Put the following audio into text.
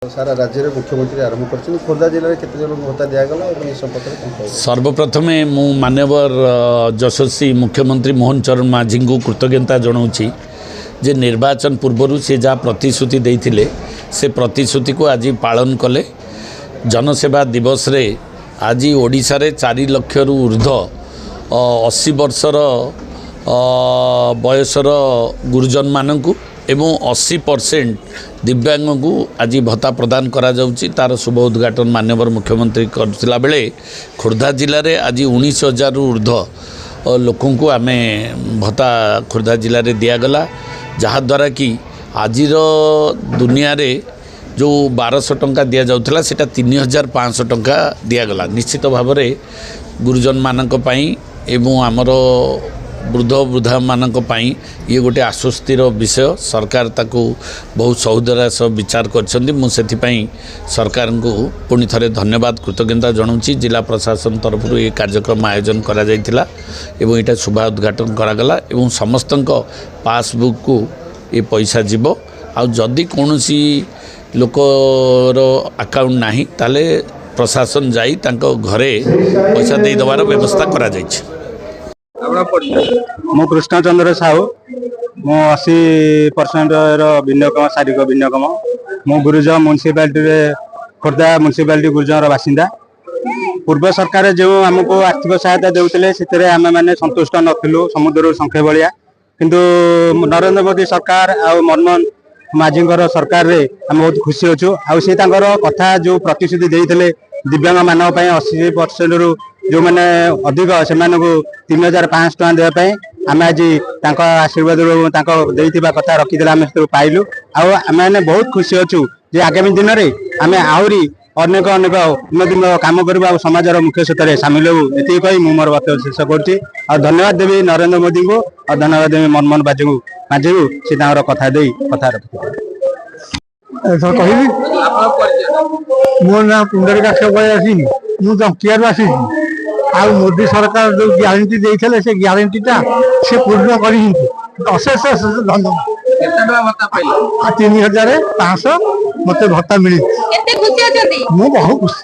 सारा राज्य में मुख्यमंत्री आरंभ कर खोर्धा जिले में केते जन भत्ता दिगला संपर्क सर्वप्रथमे मु मानवर यशस्वी मुख्यमंत्री मोहन चरण माझी को कृतज्ञता जनाऊँगी जे निर्वाचन पूर्व से जहाँ प्रतिश्रुति देते से प्रतिश्रुति को आज पालन कले। जनसेवा दिवस रे आज ओडिशा रे 4 लाख रु ऊर्ध्व 80 वर्षर बयसर गुरुजन मानकु एवं 80% दिव्यांग को आज भत्ता प्रदान करा जाउची। तार शुभ उद्घाटन माननीय मुख्यमंत्री करथिला बेले खोर्धा जिले में आज 19,000 रु ऊर्ध्व लोकों को आम भत्ता खोर्धा जिले में दिगला, जहाद्वारा कि आज दुनिया रे जो 1200 टंका दि जाउथला सेटा 3,500 टंका दिगला। निश्चित भाव में गुरुजन मानक पई एवं आमर वृद्ध वृद्धा मानक पई ये गोटे आश्वस्तिर विषय। सरकार ताकू बहुत सौदरा सह विचार करछन्ती। मु सेथिपई सरकार को पुणी थरे धन्यवाद कृतज्ञता जनाऊँगी। जिला प्रशासन तरफ ये कार्यक्रम आयोजन करा जायतिला एवं इटा शुभ उद्घाटन करागला एवं समस्तक पासबुक को ये पैसा जीव। आ जदि कौनसी लोकर अकाउंट नाही ताले प्रशासन जाई तांको घरे पैसा दे देवार व्यवस्था करा जायछि। मु कृष्णचंद्र साहू मु 80% भिन्नकम शारीरिक भिन्नकम मु गुरुज म्यूनिसिपालिटी खोर्धा म्यूनिसिपालिटी गुरुजर बासिंदा। पूर्व सरकार जो आमको आर्थिक सहायता देउतले सेतरे आमे माने संतुष्ट नथिलु समुद्र संख्या भलिया, किंतु नरेंद्र मोदी सरकार आ मनमोहन माझी सरकार रे हम बहुत खुशी अच्छु। आ से कथा जो प्रतिश्रुति देते दिव्यांग मान 80% रु जो मैंने अधिक से 3,500 टका देवाई आम आज आशीर्वाद कथा रखीदे आम पाइलु। आम बहुत खुशी अच्छु जे आगामी दिन में आम आहरी अनेक अनेक उन्नतिमूलक काम करवा समाजर मुख्य क्षेत्र में सामिल हो। ये कही मुझे मोर बात शेष कर धन्यवाद देवी नरेंद्र मोदी को और धन्यवाद देवी मनमोहन माझी को सी कथा दे कथा रखी। मो ना पुंडरीकाक्ष बयासी मु जंकियार आसी आ मोदी सरकार जो ग्यारंटी देते से ग्यारंटीटा से पूर्ण कर अशेष धन्यवाद। 3,500 मत भत्ता मिली। मु बहुत खुशी।